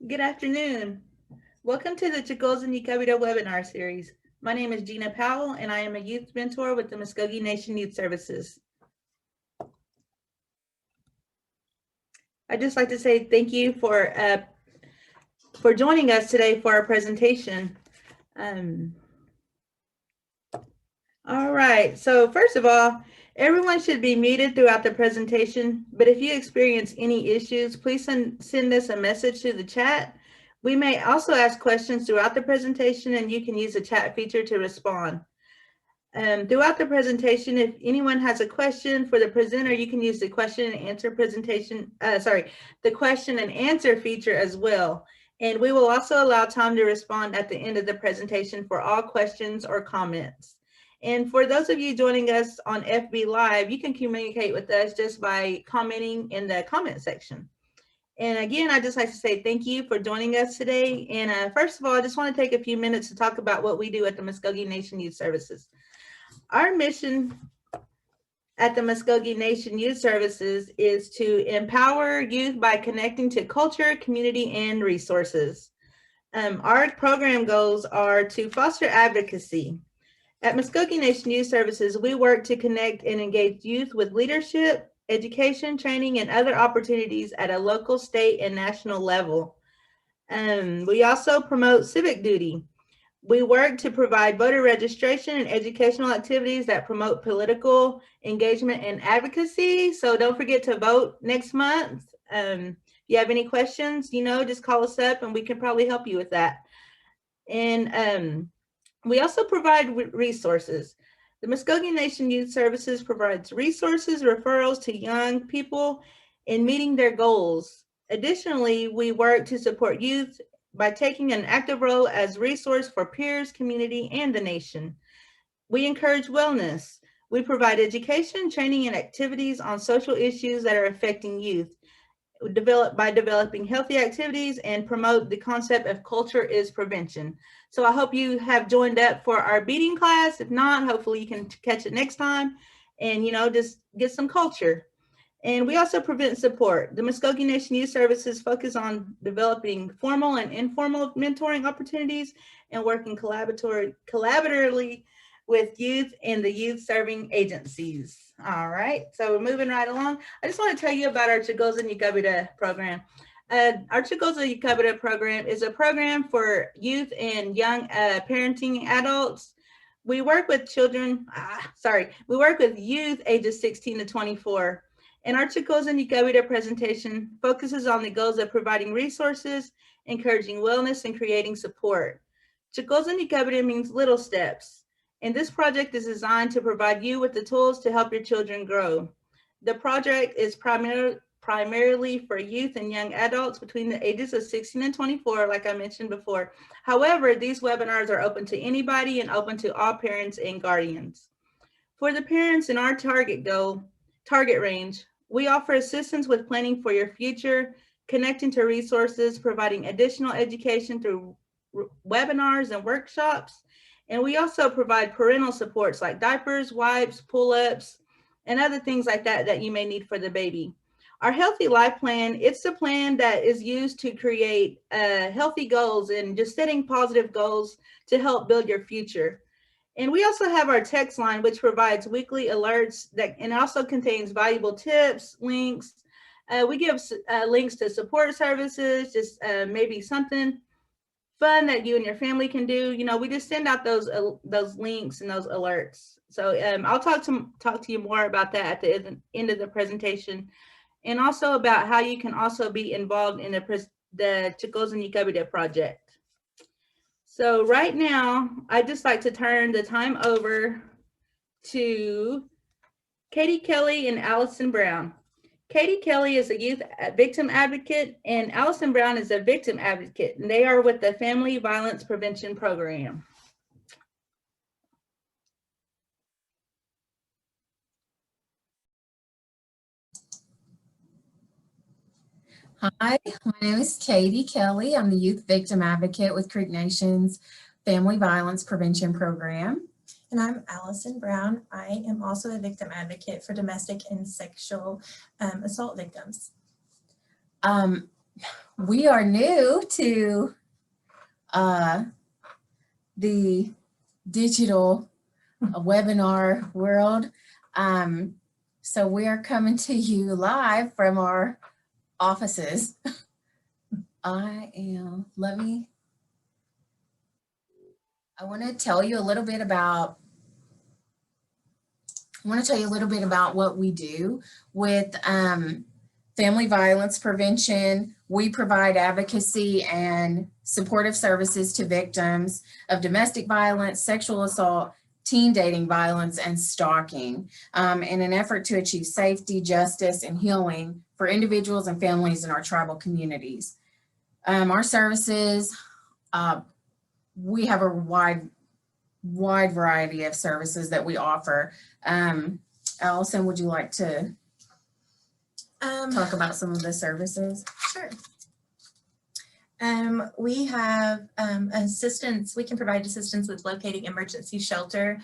Good afternoon. Welcome to the Cutkosen webinar series. My name is Gina Powell, and I am a youth mentor with the Muskogee Nation Youth Services. I'd just like to say thank you for joining us today for our presentation. All right, so first of all, everyone should be muted throughout the presentation, but if you experience any issues, please send us a message to the chat. We may also ask questions throughout the presentation, and you can use the chat feature to respond. Throughout the presentation, if anyone has a question for the presenter, you can use the question and answer the question and answer feature as well. And we will also allow time to respond at the end of the presentation for all questions or comments. And for those of you joining us on FB Live, you can communicate with us just by commenting in the comment section. And again, I'd just like to say thank you for joining us today. And first of all, I just want to take a few minutes to talk about what we do at the Muskogee Nation Youth Services. Our mission at the Muskogee Nation Youth Services is to empower youth by connecting to culture, community, and resources. Our program goals are to foster advocacy. At Muskogee Nation Youth Services, we work to connect and engage youth with leadership, education, training, and other opportunities at a local, state, and national level. We also promote civic duty. We work to provide voter registration and educational activities that promote political engagement and advocacy. So don't forget to vote next month. If you have any questions, just call us up and we can probably help you with that. And we also provide resources. The Muskogee Nation Youth Services provides resources, referrals to young people in meeting their goals. Additionally, we work to support youth by taking an active role as resource for peers, community, and the nation. We encourage wellness. We provide education, training, and activities on social issues that are affecting youth, by developing healthy activities and promote the concept of culture is prevention. So I hope you have joined up for our beading class. If not, hopefully you can catch it next time and, just get some culture. And we also prevent support. The Muskogee Nation Youth Services focus on developing formal and informal mentoring opportunities and working collaboratively with youth and the youth serving agencies. All right, so we're moving right along. I just want to tell you about our Cutkosen Yekvpetv program. Our Cutkosen Yekvpetv program is a program for youth and young parenting adults. We work with we work with youth ages 16 to 24. And our Cutkosen Yekvpetv presentation focuses on the goals of providing resources, encouraging wellness, and creating support. Cutkosen Yekvpetv means little steps. And this project is designed to provide you with the tools to help your children grow. The project is primarily for youth and young adults between the ages of 16 and 24, like I mentioned before. However, these webinars are open to anybody and open to all parents and guardians. For the parents in our target range, we offer assistance with planning for your future, connecting to resources, providing additional education through webinars and workshops. And we also provide parental supports like diapers, wipes, pull-ups, and other things like that you may need for the baby. Our Healthy Life Plan, it's the plan that is used to create healthy goals and just setting positive goals to help build your future. And we also have our text line, which provides weekly alerts and also contains valuable tips, links. We give links to support services, just maybe something fun that you and your family can do. We just send out those links and those alerts. So I'll talk to you more about that at the end of the presentation, and also about how you can also be involved in the Cutkosen Yekvpetv project. So right now, I'd just like to turn the time over to Katie Kelley and Allison Brown. Katie Kelley is a youth victim advocate, and Allison Brown is a victim advocate, and they are with the Family Violence Prevention Program. Hi, my name is Katie Kelley. I'm the Youth Victim Advocate with Creek Nation's Family Violence Prevention Program. And I'm Allison Brown. I am also a victim advocate for domestic and sexual assault victims. we are new to the digital webinar world. So we are coming to you live from our offices. I want to tell you a little bit about what we do with family violence prevention. We provide advocacy and supportive services to victims of domestic violence, sexual assault, teen dating violence, and stalking in an effort to achieve safety, justice, and healing for individuals and families in our tribal communities. Our services, we have a wide variety of services that we offer. Allison, would you like to talk about some of the services? Sure. We have assistance. We can provide assistance with locating emergency shelter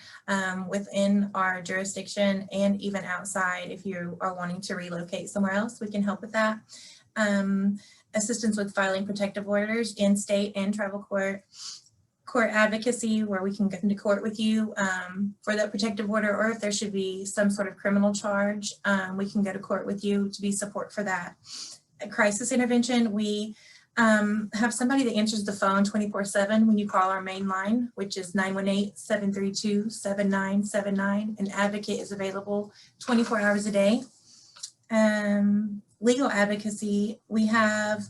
within our jurisdiction and even outside. If you are wanting to relocate somewhere else, we can help with that. Assistance with filing protective orders in state and tribal court advocacy, where we can get into court with you for that protective order, or if there should be some sort of criminal charge, we can go to court with you to be support for that. Crisis intervention, we have somebody that answers the phone 24/7 when you call our main line, which is 918-732-7979. An advocate is available 24 hours a day. Legal advocacy, we have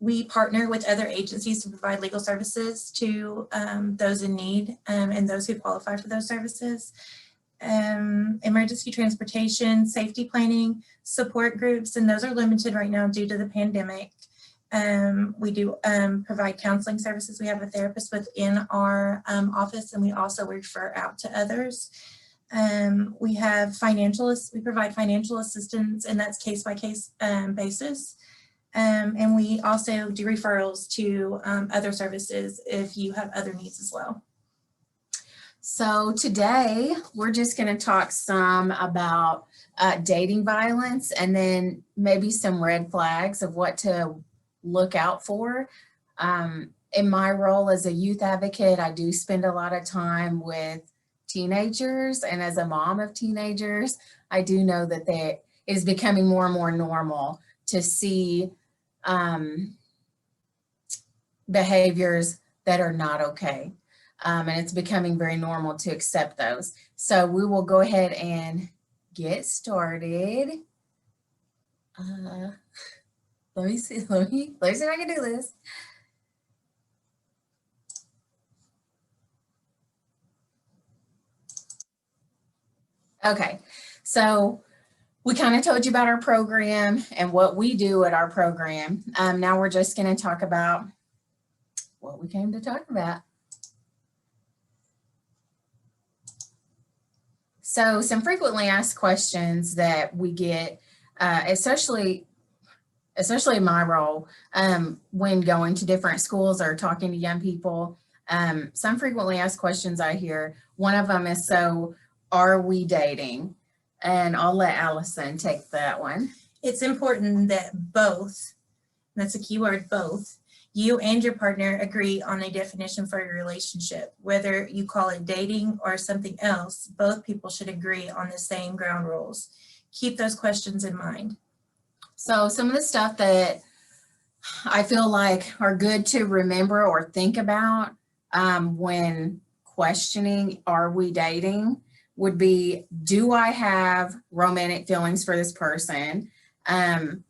we partner with other agencies to provide legal services to those in need and those who qualify for those services. Emergency transportation, safety planning, support groups, and those are limited right now due to the pandemic. We do provide counseling services. We have a therapist within our office, and we also refer out to others. We have we provide financial assistance, and that's case-by-case basis. And we also do referrals to other services if you have other needs as well. So today we're just going to talk some about dating violence, and then maybe some red flags of what to look out for. In my role as a youth advocate, I do spend a lot of time with teenagers, and as a mom of teenagers, I do know that it is becoming more and more normal to see behaviors that are not okay. And it's becoming very normal to accept those. So we will go ahead and get started. Let me see if I can do this. Okay, so we kind of told you about our program and what we do at our program. Now we're just going to talk about what we came to talk about. So some frequently asked questions that we get, especially in my role, when going to different schools or talking to young people, some frequently asked questions I hear. One of them is, so are we dating? And I'll let Allison take that one. It's important that both, that's a key word, both, you and your partner agree on a definition for your relationship. Whether you call it dating or something else, both people should agree on the same ground rules. Keep those questions in mind. So some of the stuff that I feel like are good to remember or think about when questioning, are we dating, would be, do I have romantic feelings for this person? Am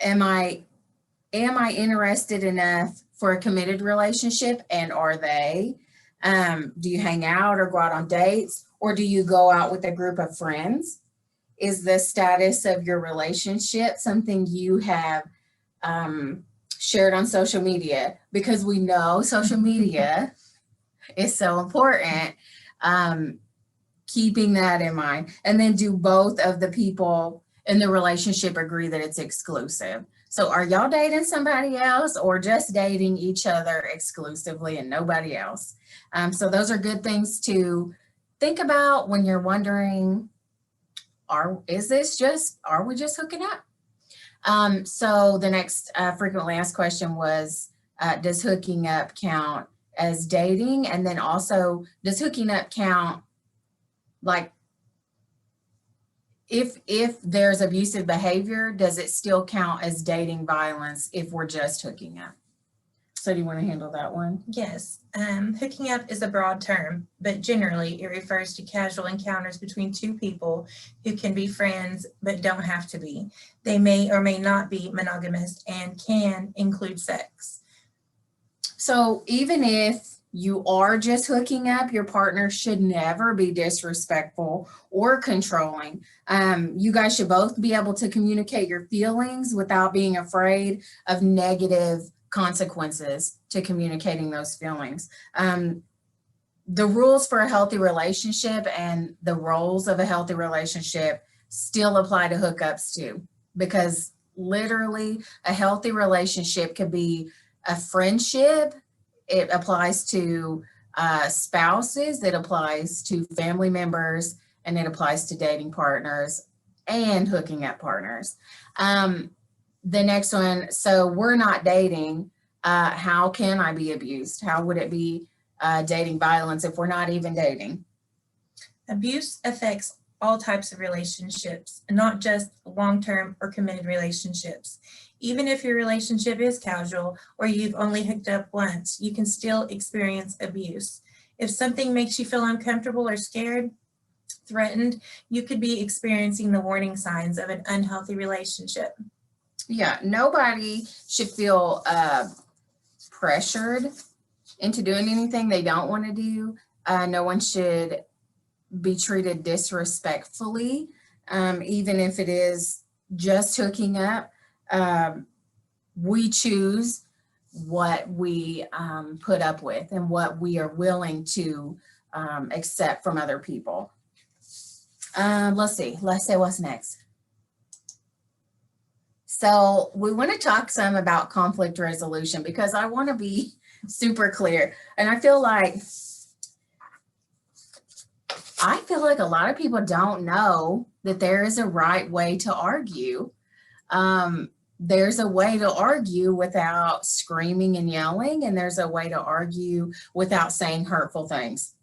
I interested enough for a committed relationship, and are they? Do you hang out or go out on dates, or do you go out with a group of friends? Is the status of your relationship something you have shared on social media? Because we know social media is so important. Keeping that in mind. And then, do both of the people in the relationship agree that it's exclusive? So are y'all dating somebody else, or just dating each other exclusively and nobody else? So those are good things to think about when you're wondering, are we just hooking up? So the next frequently asked question was, does hooking up count as dating? And then also, does hooking up count, like, if there's abusive behavior, does it still count as dating violence if we're just hooking up? So do you want to handle that one? Yes, hooking up is a broad term, but generally it refers to casual encounters between two people who can be friends but don't have to be. They may or may not be monogamous and can include sex. So even if you are just hooking up, your partner should never be disrespectful or controlling. You guys should both be able to communicate your feelings without being afraid of negative consequences to communicating those feelings. The rules for a healthy relationship and the roles of a healthy relationship still apply to hookups too, because literally a healthy relationship could be a friendship. It applies to spouses, it applies to family members, and it applies to dating partners and hooking up partners. The next one, so we're not dating. How can I be abused? How would it be dating violence if we're not even dating? Abuse affects all types of relationships, not just long-term or committed relationships. Even if your relationship is casual or you've only hooked up once, you can still experience abuse. If something makes you feel uncomfortable or scared, threatened, you could be experiencing the warning signs of an unhealthy relationship. Yeah, nobody should feel pressured into doing anything they don't want to do. No one should be treated disrespectfully, even if it is just hooking up. We choose what we put up with and what we are willing to accept from other people. Let's see what's next. So we want to talk some about conflict resolution because I want to be super clear. And I feel like a lot of people don't know that there is a right way to argue. There's a way to argue without screaming and yelling, and there's a way to argue without saying hurtful things.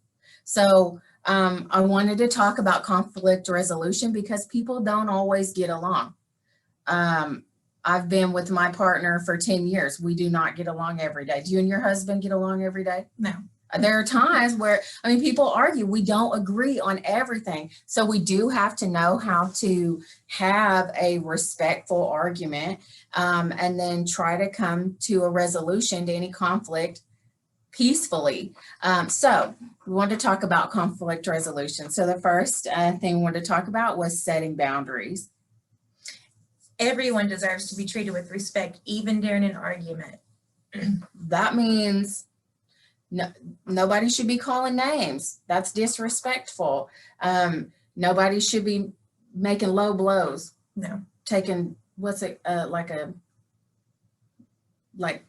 So I wanted to talk about conflict resolution because people don't always get along. I've been with my partner for 10 years. We do not get along every day. Do you and your husband get along every day? No. There are times where, people argue. We don't agree on everything. So we do have to know how to have a respectful argument and then try to come to a resolution to any conflict peacefully. So we want to talk about conflict resolution. So the first thing we wanted to talk about was setting boundaries. Everyone deserves to be treated with respect, even during an argument. That means nobody should be calling names. That's disrespectful. Nobody should be making low blows. No. Taking,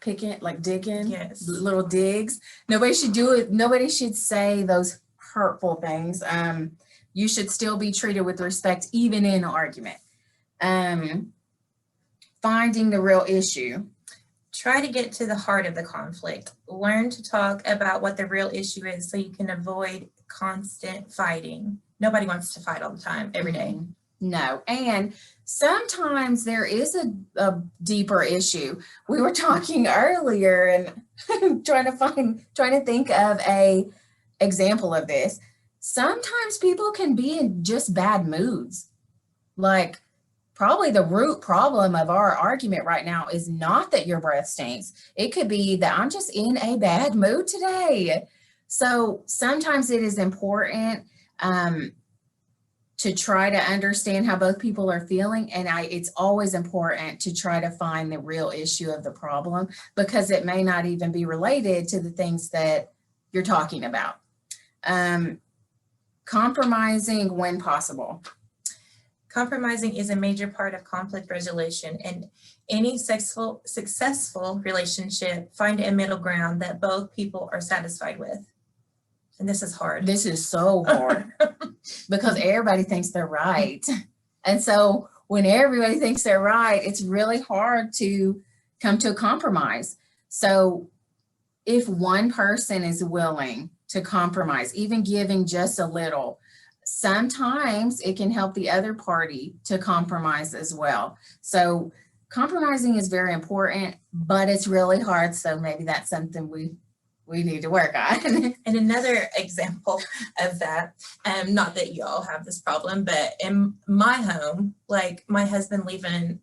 picking, like digging? Yes. Little digs. Nobody should do it. Nobody should say those hurtful things. You should still be treated with respect, even in an argument. Finding the real issue. Try to get to the heart of the conflict. Learn to talk about what the real issue is so you can avoid constant fighting. Nobody wants to fight all the time, every day. No, and sometimes there is a deeper issue. We were talking earlier and trying to think of a example of this. Sometimes people can be in just bad moods. Like, probably the root problem of our argument right now is not that your breath stinks. It could be that I'm just in a bad mood today. So sometimes it is important to try to understand how both people are feeling. And it's always important to try to find the real issue of the problem because it may not even be related to the things that you're talking about. Compromising when possible. Compromising is a major part of conflict resolution, and any successful relationship find a middle ground that both people are satisfied with. And this is hard. This is so hard because everybody thinks they're right. And so when everybody thinks they're right, it's really hard to come to a compromise. So if one person is willing to compromise, even giving just a little, sometimes it can help the other party to compromise as well. So compromising is very important, but it's really hard. So maybe that's something we need to work on. And another example of that, not that you all have this problem, but in my home, like my husband leaving,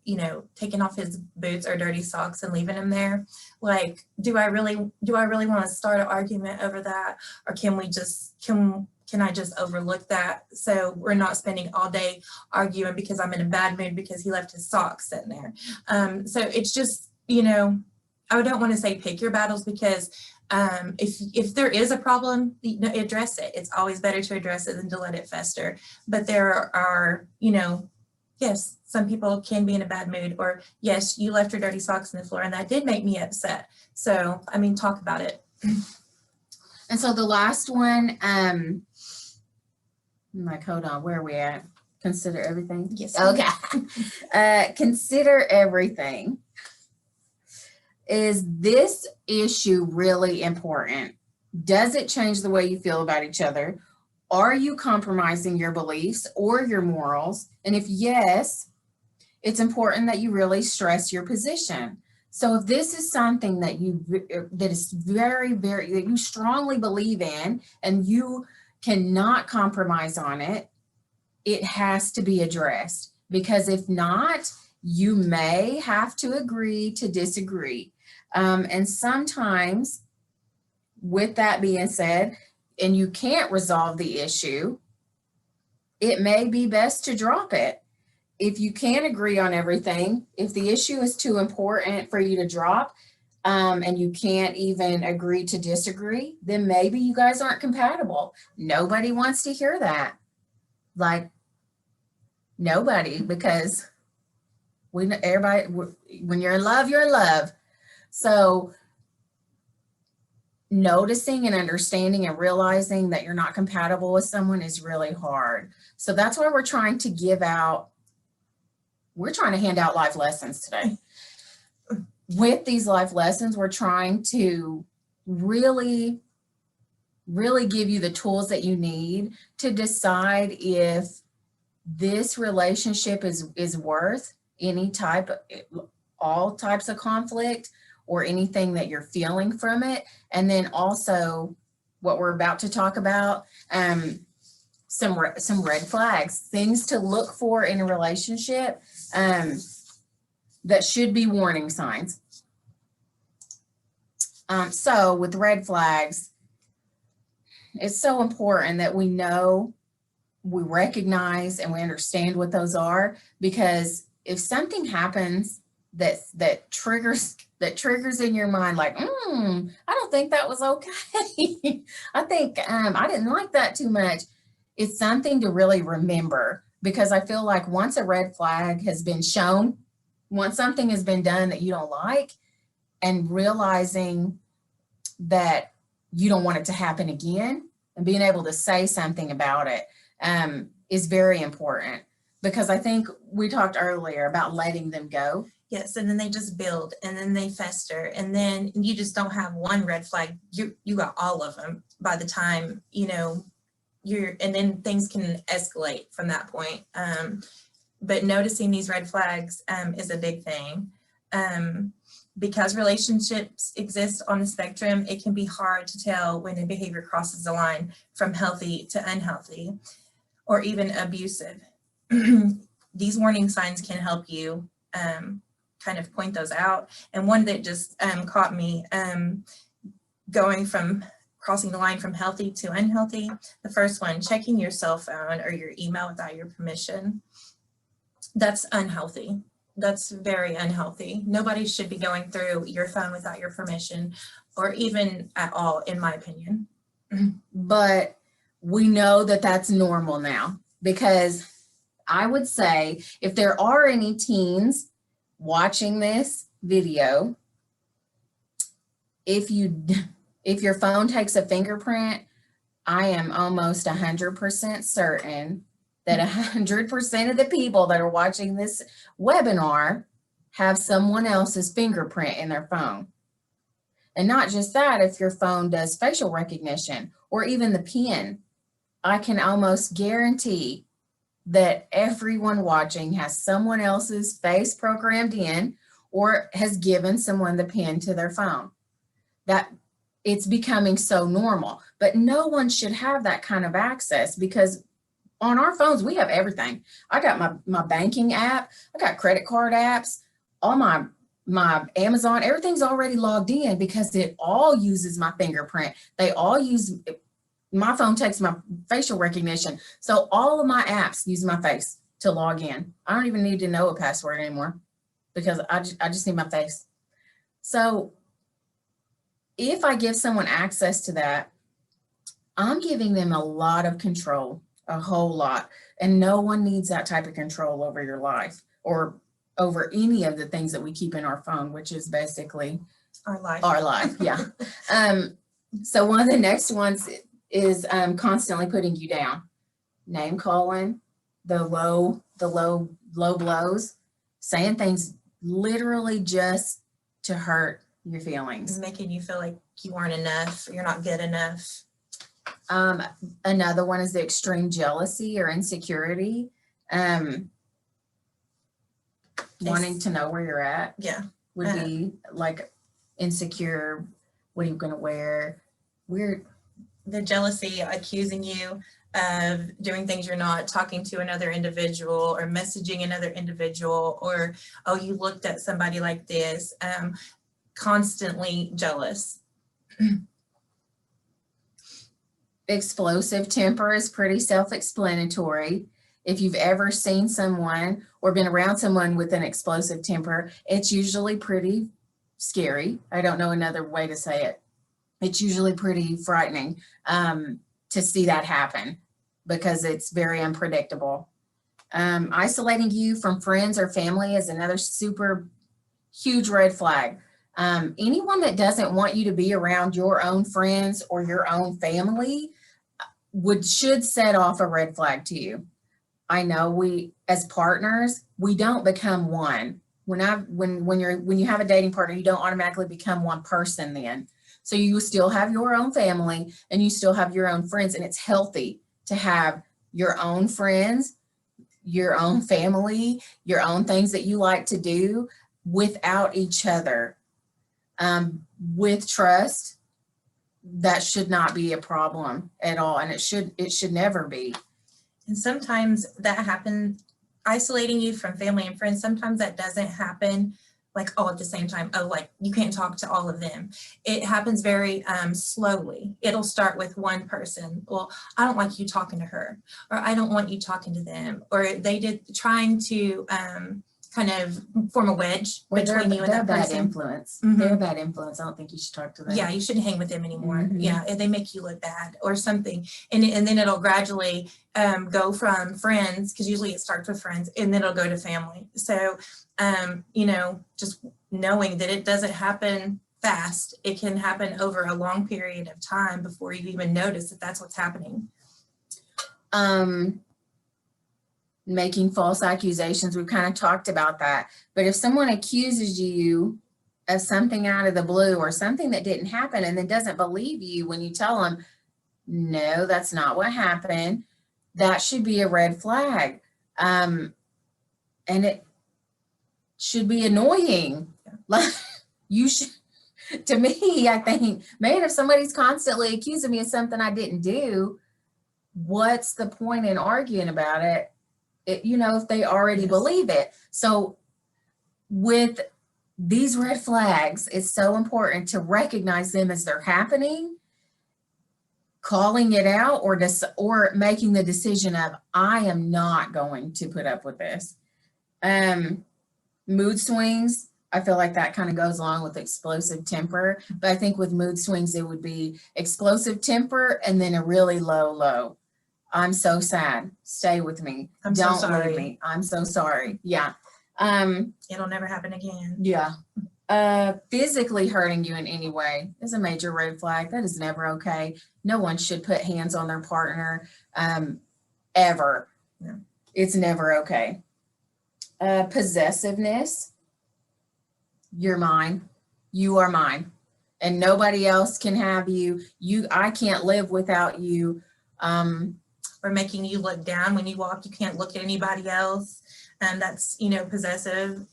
taking off his boots or dirty socks and leaving them there, like, do I really want to start an argument over that? Or can I just overlook that so we're not spending all day arguing because I'm in a bad mood because he left his socks sitting there? So it's just, I don't want to say pick your battles, because if there is a problem, address it. It's always better to address it than to let it fester. But there are, yes, some people can be in a bad mood, or yes, you left your dirty socks on the floor and that did make me upset. So, talk about it. And so the last one, I'm like, hold on, where are we at? Consider everything? Yes. Okay. Consider everything. Is this issue really important? Does it change the way you feel about each other? Are you compromising your beliefs or your morals? And if yes, it's important that you really stress your position. So if this is something that is very, very, that you strongly believe in and you cannot compromise on it, it has to be addressed. Because if not, you may have to agree to disagree. And sometimes, with that being said, and you can't resolve the issue, it may be best to drop it. If you can't agree on everything, if the issue is too important for you to drop, and you can't even agree to disagree, then maybe you guys aren't compatible. Nobody wants to hear that. Like, nobody, because when you're in love, you're in love. So noticing and understanding and realizing that you're not compatible with someone is really hard. So that's why we're trying to hand out life lessons today. With these life lessons, we're trying to really, really give you the tools that you need to decide if this relationship is worth all types of conflict or anything that you're feeling from it. And then also what we're about to talk about, some red flags, things to look for in a relationship that should be warning signs. So with red flags, it's so important that we know, we recognize, and we understand what those are, because if something happens that triggers in your mind, like, I don't think that was okay. I think I didn't like that too much. It's something to really remember, because I feel like once a red flag has been shown, once something has been done that you don't like, and realizing that you don't want it to happen again, and being able to say something about it is very important, because I think we talked earlier about letting them go. Yes, and then they just build, and then they fester, and then you just don't have one red flag. You got all of them by the time, and then things can escalate from that point. But noticing these red flags is a big thing. Because relationships exist on the spectrum, it can be hard to tell when a behavior crosses the line from healthy to unhealthy or even abusive. These warning signs can help you kind of point those out. And one that just caught me, going from crossing the line from healthy to unhealthy. The first one, checking your cell phone or your email without your permission. That's unhealthy. That's very unhealthy. Nobody should be going through your phone without your permission, or even at all, in my opinion. But we know that that's normal now, because I would say if there are any teens watching this video, if your phone takes a fingerprint, I am almost 100% certain that 100% of the people that are watching this webinar have someone else's fingerprint in their phone. And not just that, if your phone does facial recognition or even the PIN, I can almost guarantee that everyone watching has someone else's face programmed in or has given someone the PIN to their phone. That it's becoming so normal, but no one should have that kind of access, because on our phones, we have everything. I got my banking app, I got credit card apps, all my Amazon, everything's already logged in because it all uses my fingerprint. They all use, my phone takes my facial recognition. So all of my apps use my face to log in. I don't even need to know a password anymore because I just need my face. So if I give someone access to that, I'm giving them a lot of control, a whole lot. And no one needs that type of control over your life or over any of the things that we keep in our phone, which is basically Our life. our life. Yeah. So one of the next ones is constantly putting you down, name calling, the low blows, saying things literally just to hurt your feelings. Making you feel like you weren't enough, you're not good enough. Another one is the extreme jealousy or insecurity. Wanting to know where you're at. Yeah. Would be like insecure. What are you going to wear? Weird. The jealousy, accusing you of doing things you're not, talking to another individual or messaging another individual, or, oh, you looked at somebody like this, constantly jealous. Explosive temper is pretty self-explanatory. If you've ever seen someone or been around someone with an explosive temper, it's usually pretty scary. I don't know another way to say it. It's usually pretty frightening to see that happen because it's very unpredictable. Isolating you from friends or family is another super huge red flag. Anyone that doesn't want you to be around your own friends or your own family should set off a red flag to you. I know we, as partners, we don't become one. When you have a dating partner, you don't automatically become one person then. So you still have your own family and you still have your own friends, and it's healthy to have your own friends, your own family, your own things that you like to do without each other. With trust, that should not be a problem at all, and it should never be. And sometimes that happens, isolating you from family and friends, sometimes that doesn't happen like all at the same time. Oh, like you can't talk to all of them. It happens very slowly. It'll start with one person. Well, I don't like you talking to her, or I don't want you talking to them, or trying to kind of form a wedge between you and that person. Bad influence. Mm-hmm. They're a bad influence. I don't think you should talk to them. Yeah, you shouldn't hang with them anymore. Mm-hmm. Yeah, and they make you look bad or something. And then it'll gradually go from friends, because usually it starts with friends, and then it'll go to family. So, just knowing that it doesn't happen fast. It can happen over a long period of time before you even notice that that's what's happening. Making false accusations, we've kind of talked about that. But if someone accuses you of something out of the blue or something that didn't happen and then doesn't believe you when you tell them, no, that's not what happened, that should be a red flag. And it should be annoying. Like you should, to me, I think, man, if somebody's constantly accusing me of something I didn't do, what's the point in arguing about it? If they already believe it. So with these red flags, it's so important to recognize them as they're happening, calling it out, or making the decision of, I am not going to put up with this. Mood swings, I feel like that kind of goes along with explosive temper, but I think with mood swings, it would be explosive temper and then a really low. I'm so sad. Stay with me. Don't leave me. I'm so sorry. Yeah. It'll never happen again. Yeah. Physically hurting you in any way is a major red flag. That is never okay. No one should put hands on their partner ever. No. It's never okay. Possessiveness. You're mine. You are mine. And nobody else can have you. I can't live without you. Or making you look down when you walk, you can't look at anybody else. And that's, you know, possessive,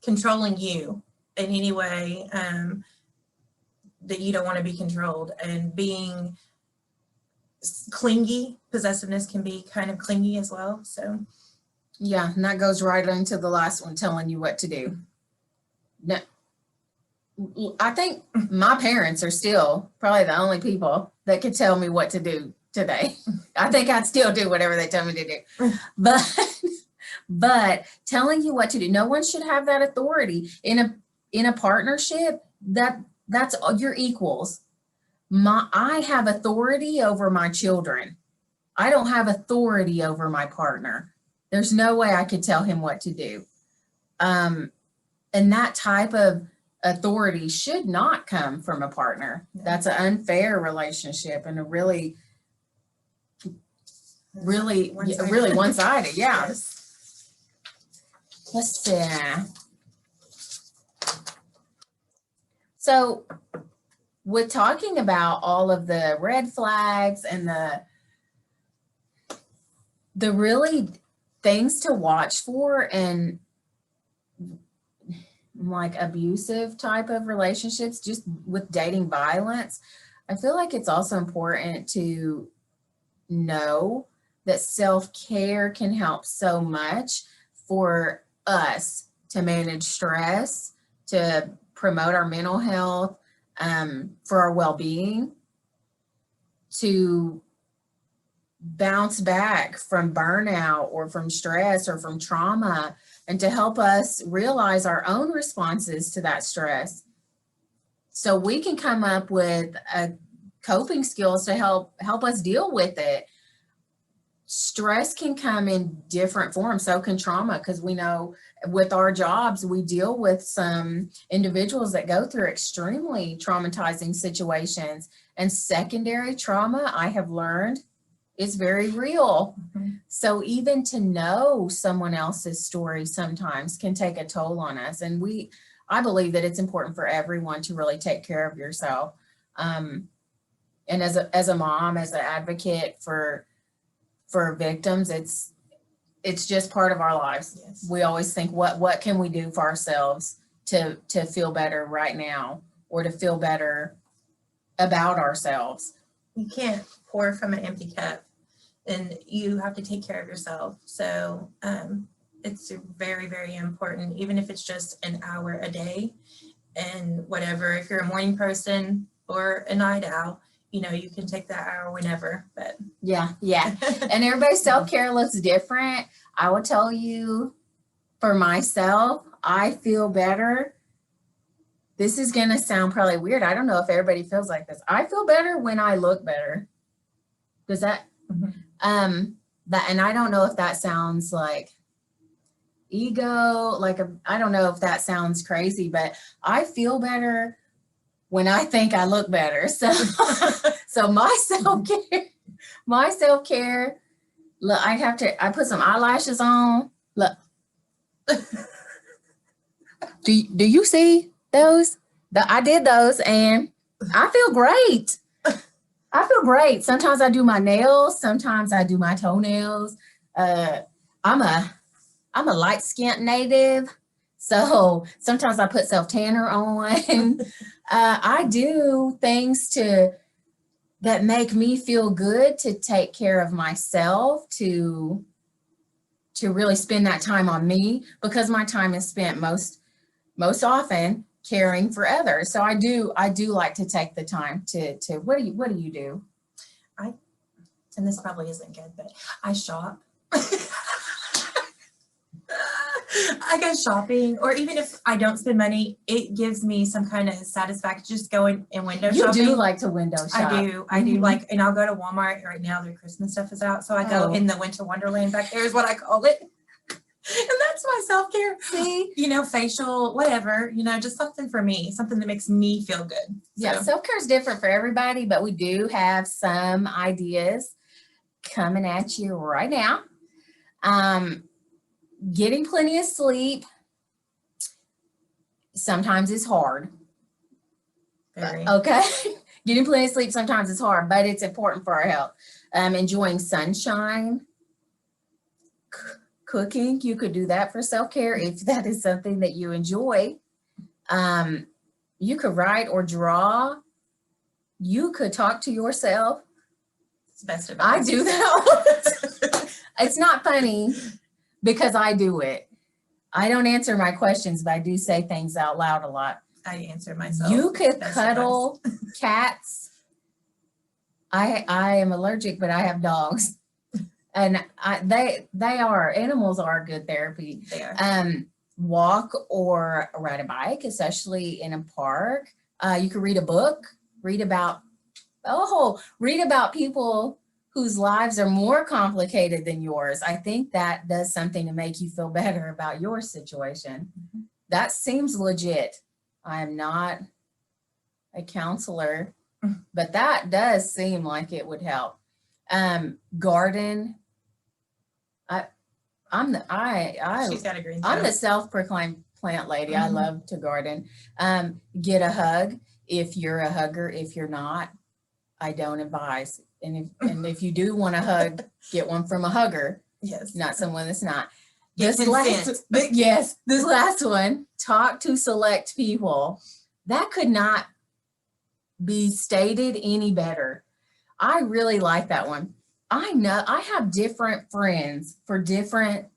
controlling you in any way that you don't want to be controlled, and being clingy. Possessiveness can be kind of clingy as well. So Yeah, and that goes right into the last one, telling you what to do. No, I think my parents are still probably the only people that could tell me what to do today. I think I'd still do whatever they tell me to do. But telling you what to do, no one should have that authority in a partnership. That's your equals. I have authority over my children. I don't have authority over my partner. There's no way I could tell him what to do. And that type of authority should not come from a partner. Yeah. That's an unfair relationship and a really one-sided. Yeah. Yes. Let's see. So with talking about all of the red flags and the really things to watch for, and like abusive type of relationships, just with dating violence, I feel like it's also important to know that self-care can help so much for us to manage stress, to promote our mental health, for our well-being, to bounce back from burnout or from stress or from trauma, and to help us realize our own responses to that stress, so we can come up with coping skills to help us deal with it. Stress can come in different forms, so can trauma, because we know with our jobs, we deal with some individuals that go through extremely traumatizing situations, and secondary trauma, I have learned, is very real. Mm-hmm. So even to know someone else's story sometimes can take a toll on us. And I believe that it's important for everyone to really take care of yourself. And as a mom, as an advocate for victims, it's just part of our lives. Yes. We always think, what can we do for ourselves to feel better right now, or to feel better about ourselves. You can't pour from an empty cup, and you have to take care of yourself. So it's very, very important, even if it's just an hour a day, and whatever, if you're a morning person or a night owl, you know, you can take that hour whenever. But yeah. And everybody's self-care looks different. I will tell you, for myself, I feel better. This is going to sound probably weird. I don't know if everybody feels like this. I feel better when I look better. Does that, and I don't know if that sounds like ego, I don't know if that sounds crazy, but I feel better when I think I look better. So, so my self-care, look, I put some eyelashes on. Look, do you see those? I did those, and I feel great. I feel great. Sometimes I do my nails. Sometimes I do my toenails. I'm a light-skinned native, so sometimes I put self-tanner on. I do things that make me feel good, to take care of myself, to really spend that time on me, because my time is spent most often caring for others. So I do like to take the time to what do you do? And this probably isn't good, but I shop. I go shopping, or even if I don't spend money, it gives me some kind of satisfaction just going in window shopping. You do like to window shop. I do. Mm-hmm. And I'll go to Walmart right now. Their Christmas stuff is out, so I go in the winter wonderland back there, is what I call it. And that's my self-care. See, facial, whatever, just something for me, something that makes me feel good. Yeah, self-care is different for everybody, but we do have some ideas coming at you right now. Getting plenty of sleep sometimes is hard. Very. Okay. Getting plenty of sleep sometimes is hard, but it's important for our health. Enjoying sunshine, cooking, you could do that for self-care if that is something that you enjoy. You could write or draw. You could talk to yourself. It's the best advice. I do that. It's not funny because I do it. I don't answer my questions, but I do say things out loud a lot. I answer myself. You could Best cuddle cats. I am allergic, but I have dogs, and animals are good therapy. They are. Walk or ride a bike, especially in a park. You could read a book. Read about people whose lives are more complicated than yours. I think that does something to make you feel better about your situation. Mm-hmm. That seems legit. I am not a counselor, but that does seem like it would help. Garden. She's got a green I'm thumb. the self-proclaimed plant lady. Mhm. I love to garden. Get a hug if you're a hugger. If you're not, I don't advise. And if you do want a hug, get one from a hugger, Yes. not someone that's not. Get consent. This last one, talk to select people. That could not be stated any better. I really like that one. I know I have different friends for different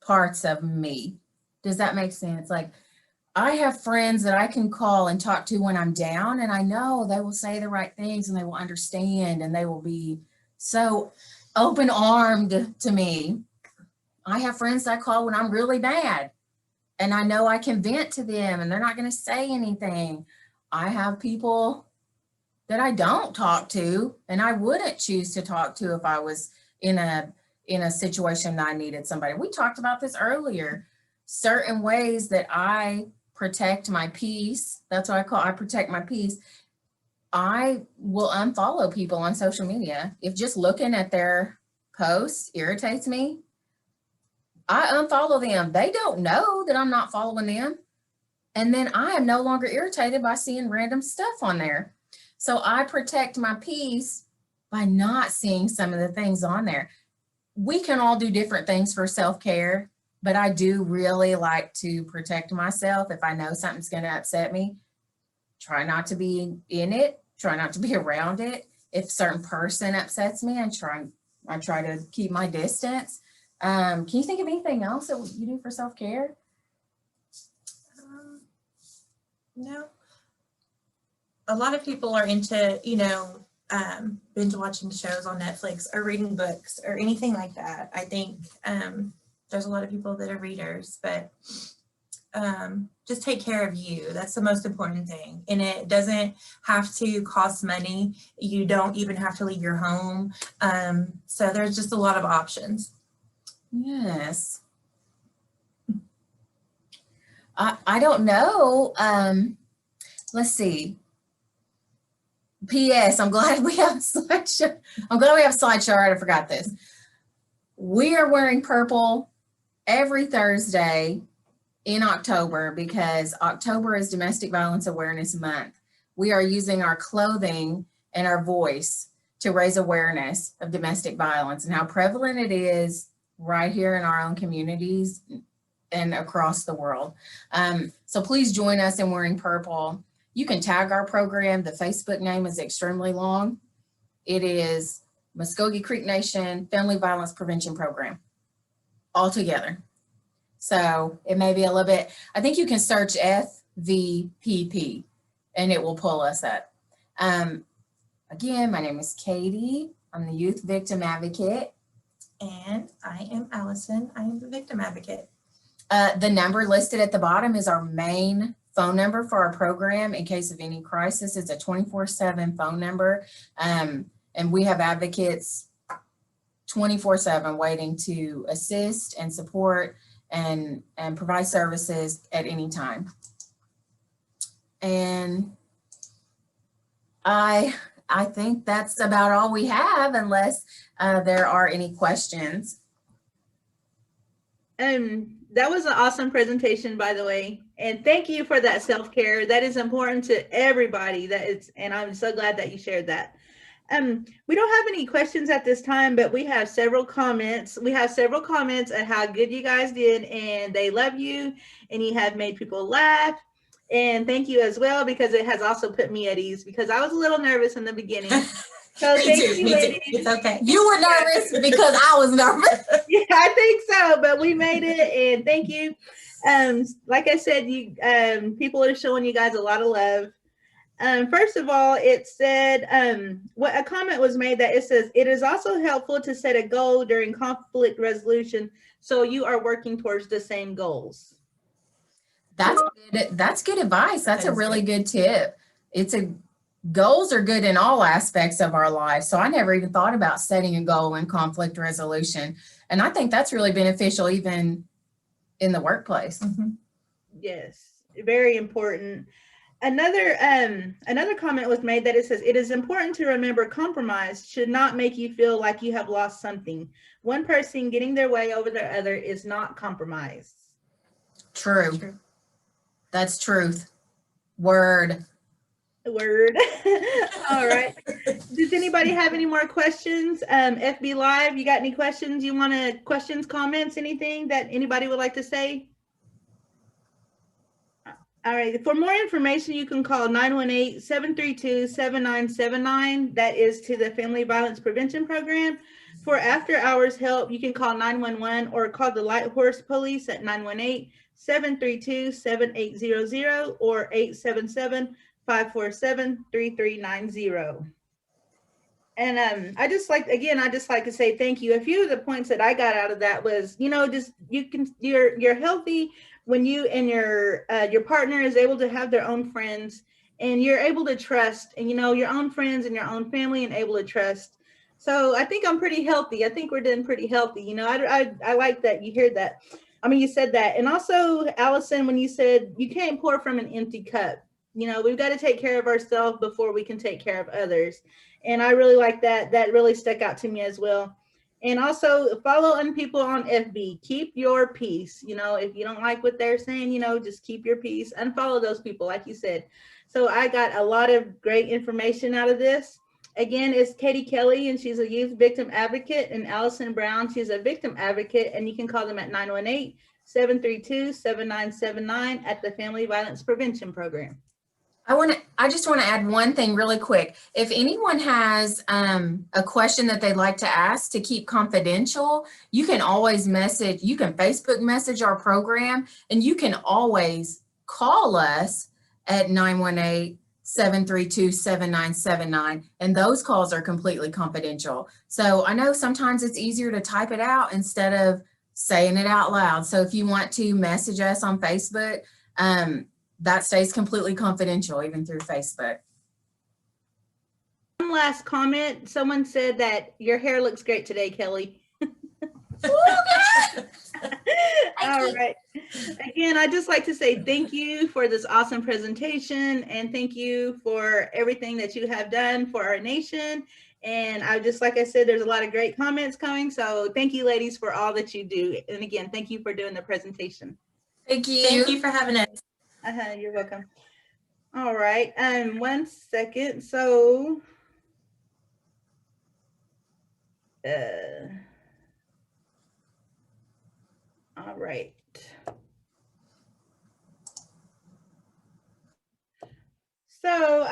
parts of me. Does that make sense? Like, I have friends that I can call and talk to when I'm down, and I know they will say the right things and they will understand and they will be so open-armed to me. I have friends that I call when I'm really bad, and I know I can vent to them and they're not going to say anything. I have people that I don't talk to and I wouldn't choose to talk to if I was in a situation that I needed somebody. We talked about this earlier. Certain ways that I protect my peace. That's what I protect my peace. I will unfollow people on social media. If just looking at their posts irritates me, I unfollow them. They don't know that I'm not following them. And then I am no longer irritated by seeing random stuff on there. So I protect my peace by not seeing some of the things on there. We can all do different things for self-care, but I do really like to protect myself. If I know something's going to upset me, try not to be in it, try not to be around it. If a certain person upsets me, I try to keep my distance. Can you think of anything else that you do for self-care? No. A lot of people are into, binge watching shows on Netflix or reading books or anything like that. I think there's a lot of people that are readers, but just take care of you. That's the most important thing. And it doesn't have to cost money. You don't even have to leave your home. So there's just a lot of options. Yes. I don't know. Let's see. P.S. I'm glad we have a slideshow. I'm glad we have a slideshow. I forgot this. We are wearing purple every Thursday in October because October is Domestic Violence Awareness Month. We are using our clothing and our voice to raise awareness of domestic violence and how prevalent it is right here in our own communities and across the world. So please join us in wearing purple. You can tag our program. The Facebook name is extremely long. It is Muskogee Creek Nation Family Violence Prevention Program, all together. So it may be a little bit, I think you can search FVPP and it will pull us up. Again, my name is Katie. I'm the Youth Victim Advocate. And I am Allison. I am the victim advocate. The number listed at the bottom is our main phone number for our program in case of any crisis. It's a 24/7 phone number. And we have advocates 24/7 waiting to assist and support and provide services at any time. And I think that's about all we have unless there are any questions. That was an awesome presentation, by the way. And thank you for that self-care. That is important to everybody. And I'm so glad that you shared that. We don't have any questions at this time, but we have several comments. We have several comments on how good you guys did, and they love you, and you have made people laugh. And thank you as well, because it has also put me at ease, because I was a little nervous in the beginning. So Me thank too, you, me too. ladies. It's okay. You were nervous because I was nervous. Yeah, I think so, but we made it, and thank you. Like I said, you people are showing you guys a lot of love. First of all, it said, what a comment was made that it says, it is also helpful to set a goal during conflict resolution so you are working towards the same goals. That's good advice. That's That a is really good tip. Goals are good in all aspects of our life. So I never even thought about setting a goal in conflict resolution. And I think that's really beneficial even in the workplace. Mhm. Yes, very important. Another comment was made that it says, it is important to remember compromise should not make you feel like you have lost something. One person getting their way over the other is not compromise. True. True. That's truth. Word. Word. All right. Does anybody have any more questions? FB Live, you got any questions? You want to questions, comments, anything that anybody would like to say? All right. For more information, you can call 918-732-7979. That is to the Family Violence Prevention Program. For after hours help, you can call 911 or call the Light Horse Police at 918-732-7800 or 877-547-3390. And I just like to say thank you. A few of the points that I got out of that was, just you're healthy when you and your partner is able to have their own friends, and you're able to trust, and your own friends and your own family, and able to trust. So I think I'm pretty healthy. I think we're doing pretty healthy. I like that you heard that. I mean, you said that. And also, Allison, when you said you can't pour from an empty cup, we've got to take care of ourselves before we can take care of others. And I really like that. That really stuck out to me as well. And also follow people on FB. Keep your peace. If you don't like what they're saying, just keep your peace. Unfollow those people, like you said. So I got a lot of great information out of this. Again, it's Katie Kelley, and she's a youth victim advocate, and Allison Brown, she's a victim advocate, and you can call them at 918-732-7979 at the Family Violence Prevention Program. I just want to add one thing really quick. If anyone has a question that they'd like to ask to keep confidential, you can always you can Facebook message our program, and you can always call us at 918-732-7979. And those calls are completely confidential. So I know sometimes it's easier to type it out instead of saying it out loud. So if you want to message us on Facebook, that stays completely confidential, even through Facebook. One last comment. Someone said that your hair looks great today, Kelly. All right. Again, I'd just like to say thank you for this awesome presentation, and thank you for everything that you have done for our nation. And like I said, there's a lot of great comments coming. So thank you, ladies, for all that you do. And again, thank you for doing the presentation. Thank you. Thank you for having us. You're welcome. All right. 1 second. So, all right. So,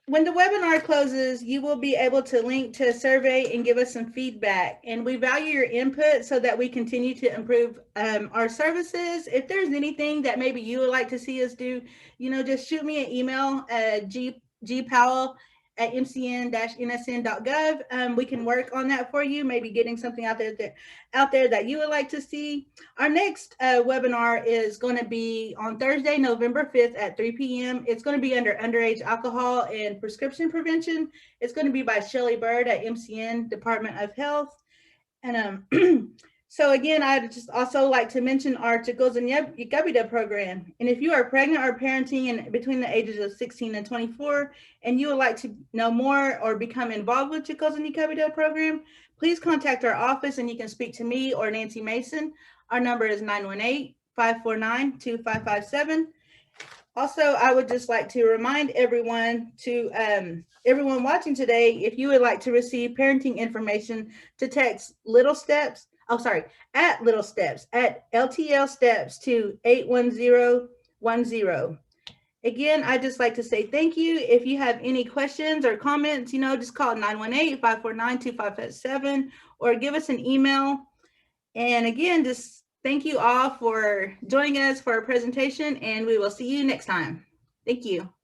when the webinar closes, you will be able to link to a survey and give us some feedback. And we value your input so that we continue to improve our services. If there's anything that maybe you would like to see us do, just shoot me an email at gpowell@mcn-nsn.gov. We can work on that for you, maybe getting something out there that you would like to see. Our next webinar is going to be on Thursday, November 5th at 3 p.m. It's going to be under underage alcohol and prescription prevention. It's going to be by Shelley Bird at MCN Department of Health. And So again, I'd just also like to mention our Cutkosen Yekvpetv program. And if you are pregnant or parenting in between the ages of 16 and 24, and you would like to know more or become involved with Cutkosen Yekvpetv program, please contact our office and you can speak to me or Nancy Mason. Our number is 918-549-2557. Also, I would just like to remind everyone everyone watching today, if you would like to receive parenting information, to text at Little Steps at LTL Steps to 81010. Again, I'd just like to say thank you. If you have any questions or comments, just call 918-549-2557 or give us an email. And again, just thank you all for joining us for our presentation, and we will see you next time. Thank you.